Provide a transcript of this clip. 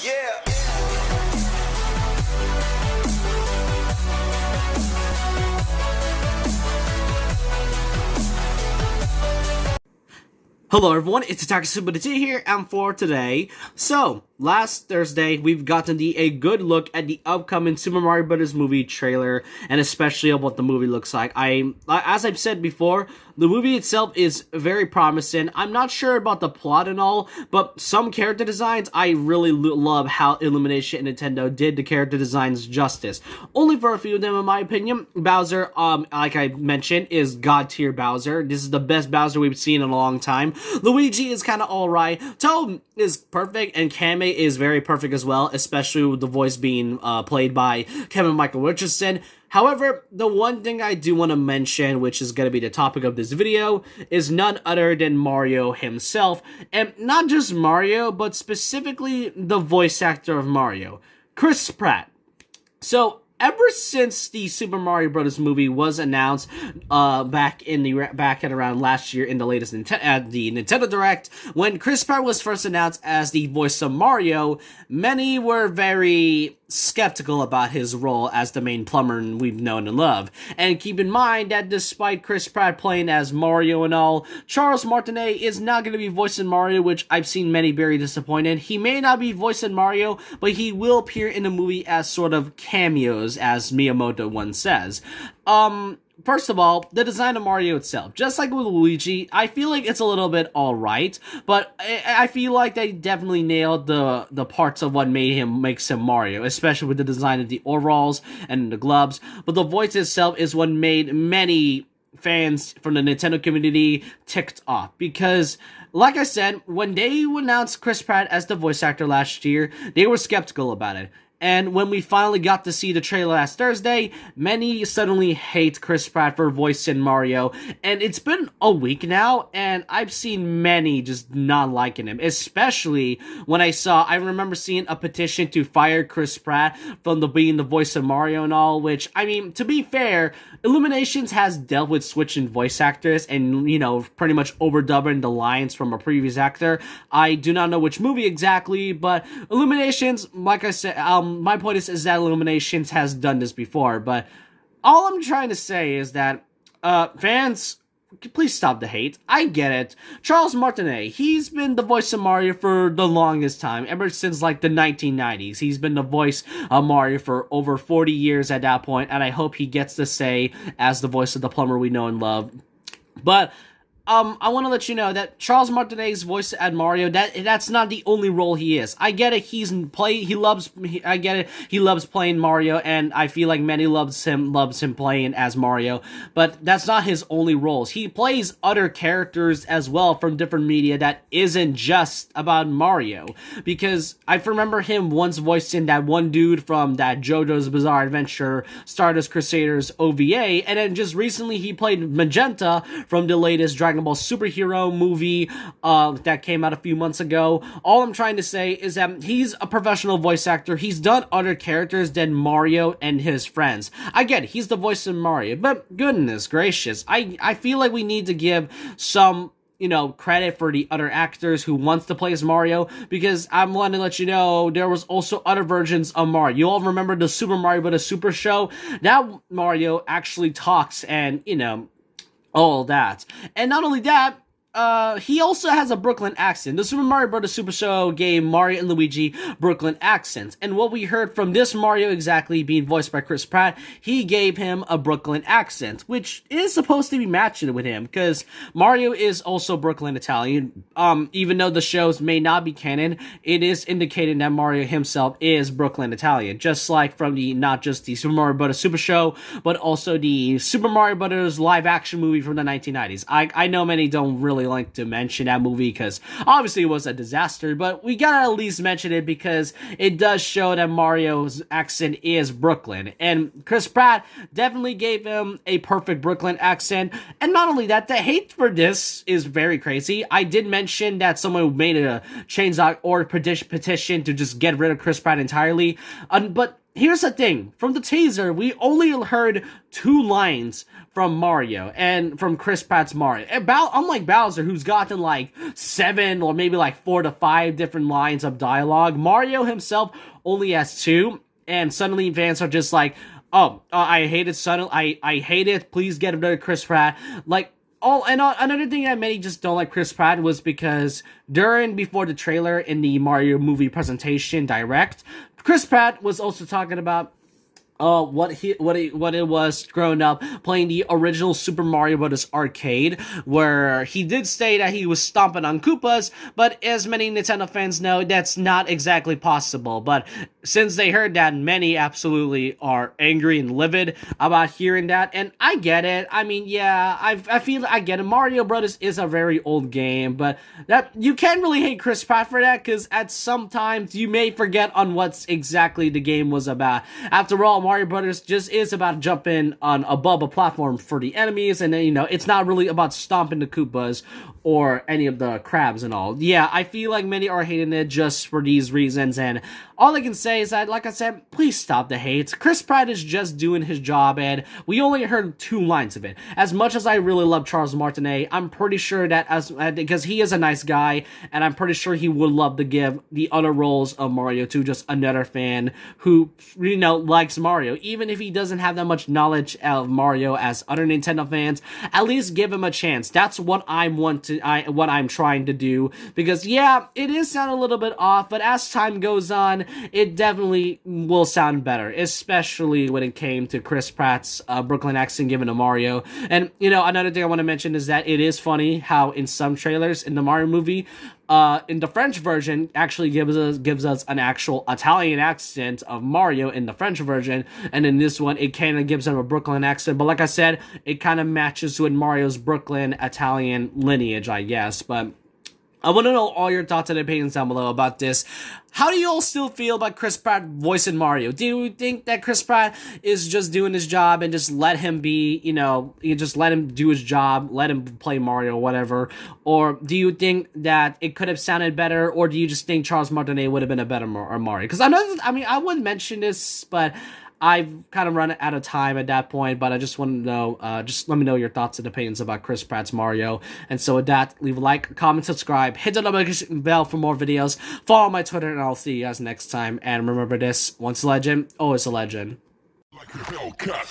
Yeah. Hello everyone, it's Takasubuti here, and for today, last Thursday, we've gotten a good look at the upcoming Super Mario Bros. Movie trailer, and especially of what the movie looks like. As I've said before, the movie itself is very promising. I'm not sure about the plot and all, but some character designs, I really love how Illumination and Nintendo did the character designs justice. Only for a few of them, in my opinion. Bowser, like I mentioned, is God tier Bowser. This is the best Bowser we've seen in a long time. Luigi is kind of alright. Toad is perfect, and Kame is very perfect as well, especially with the voice being played by Kevin Michael Richardson. However, the one thing I do want to mention, which is going to be the topic of this video, is none other than Mario himself. And not just Mario, but specifically the voice actor of Mario, Chris Pratt. So, ever since the Super Mario Bros. Movie was announced back at around last year in the latest the Nintendo Direct, when Chris Pratt was first announced as the voice of Mario, many were very skeptical about his role as the main plumber we've known and loved. And keep in mind that despite Chris Pratt playing as Mario and all, Charles Martinet is not going to be voicing Mario, which I've seen many very disappointed. He may not be voicing Mario, but he will appear in the movie as sort of cameos, as Miyamoto once says. First of all, the design of Mario itself, just like with Luigi, I feel like it's a little bit alright, but I feel like they definitely nailed the parts of what makes him Mario, especially with the design of the overalls and the gloves. But the voice itself is what made many fans from the Nintendo community ticked off, because like I said, when they announced Chris Pratt as the voice actor last year, they were skeptical about it. And when we finally got to see the trailer last Thursday, many suddenly hate Chris Pratt for voicing Mario. And it's been a week now, and I've seen many just not liking him. Especially when I remember seeing a petition to fire Chris Pratt from being the voice of Mario and all, which, I mean, to be fair, Illuminations has dealt with switching voice actors and, you know, pretty much overdubbing the lines from a previous actor. I do not know which movie exactly, but Illuminations, like I said, my point is that Illuminations has done this before, but all I'm trying to say is that, fans, please stop the hate. I get it. Charles Martinet, he's been the voice of Mario for the longest time, ever since, like, the 1990s. He's been the voice of Mario for over 40 years at that point, and I hope he gets to say as the voice of the plumber we know and love. But I want to let you know that Charles Martinet's voice at Mario, that's not the only role he is. I get it, he loves playing Mario, and I feel like many loves him playing as Mario, but that's not his only roles. He plays other characters as well from different media that isn't just about Mario, because I remember him once voicing that one dude from that JoJo's Bizarre Adventure Stardust Crusaders OVA, and then just recently he played Magenta from the latest Dragon Ball superhero movie that came out a few months ago. All I'm trying to say is that he's a professional voice actor. He's done other characters than Mario and his friends. I get it, he's the voice of Mario, but goodness gracious, I feel like we need to give some, you know, credit for the other actors who wants to play as Mario, because I'm wanting to let you know there was also other versions of Mario. You all remember the Super Mario Bros. Super Show? That Mario actually talks and, you know, all that. And not only that, he also has a Brooklyn accent. The Super Mario Bros. Super Show gave Mario and Luigi Brooklyn accents. And what we heard from this Mario exactly being voiced by Chris Pratt, he gave him a Brooklyn accent, which is supposed to be matching with him, because Mario is also Brooklyn Italian. Even though the shows may not be canon, it is indicated that Mario himself is Brooklyn Italian, just like from not just the Super Mario Bros. Super Show, but also the Super Mario Bros. Live action movie from the 1990s. I know many don't really like to mention that movie because obviously it was a disaster, but we gotta at least mention it because it does show that Mario's accent is Brooklyn, and Chris Pratt definitely gave him a perfect Brooklyn accent. And not only that, the hate for this is very crazy. I did mention that someone made a change.org petition to just get rid of Chris Pratt entirely, but here's the thing. From the teaser, we only heard 2 lines from Mario and from Chris Pratt's Mario. And unlike Bowser, who's gotten like 7 or maybe like 4 to 5 different lines of dialogue, Mario himself only has 2. And suddenly fans are just like, oh, I hate it, suddenly, I hate it, please get another Chris Pratt. Like, another thing that many just don't like Chris Pratt was because before the trailer in the Mario movie presentation direct, Chris Pratt was also talking about what it was growing up playing the original Super Mario Bros. Arcade, where he did say that he was stomping on Koopas, but as many Nintendo fans know, that's not exactly possible. But since they heard that, many absolutely are angry and livid about hearing that, and I get it. I mean, yeah, I feel I get it. Mario Bros. Is a very old game, but that you can't really hate Chris Pratt for that, because at some times you may forget on what's exactly the game was about. After all, Mario Brothers just is about jumping on above a platform for the enemies, and then, it's not really about stomping the Koopas or any of the crabs and all. Yeah, I feel like many are hating it just for these reasons, and all I can say is that, like I said, please stop the hate. Chris Pratt is just doing his job, and we only heard 2 lines of it. As much as I really love Charles Martinet, I'm pretty sure that because he is a nice guy, and I'm pretty sure he would love to give the other roles of Mario to just another fan who, likes Mario. Even if he doesn't have that much knowledge of Mario as other Nintendo fans, at least give him a chance. That's what what I'm trying to do, because yeah, it is sound a little bit off, but as time goes on, it definitely will sound better, especially when it came to Chris Pratt's Brooklyn accent given to Mario. And, another thing I want to mention is that it is funny how in some trailers in the Mario movie, in the French version, actually gives us an actual Italian accent of Mario in the French version, and in this one, it kind of gives him a Brooklyn accent. But like I said, it kind of matches with Mario's Brooklyn Italian lineage, I guess. But I want to know all your thoughts and opinions down below about this. How do you all still feel about Chris Pratt voicing Mario? Do you think that Chris Pratt is just doing his job and just let him be, you just let him do his job, let him play Mario, whatever? Or do you think that it could have sounded better, or do you just think Charles Martinet would have been a better Mario? Because I wouldn't mention this, but I've kind of run out of time at that point, but I just want to know, just let me know your thoughts and opinions about Chris Pratt's Mario. And so with that, leave a like, comment, subscribe, hit the notification bell for more videos, follow my Twitter, and I'll see you guys next time. And remember this, once a legend, always a legend. Like a Hellcat.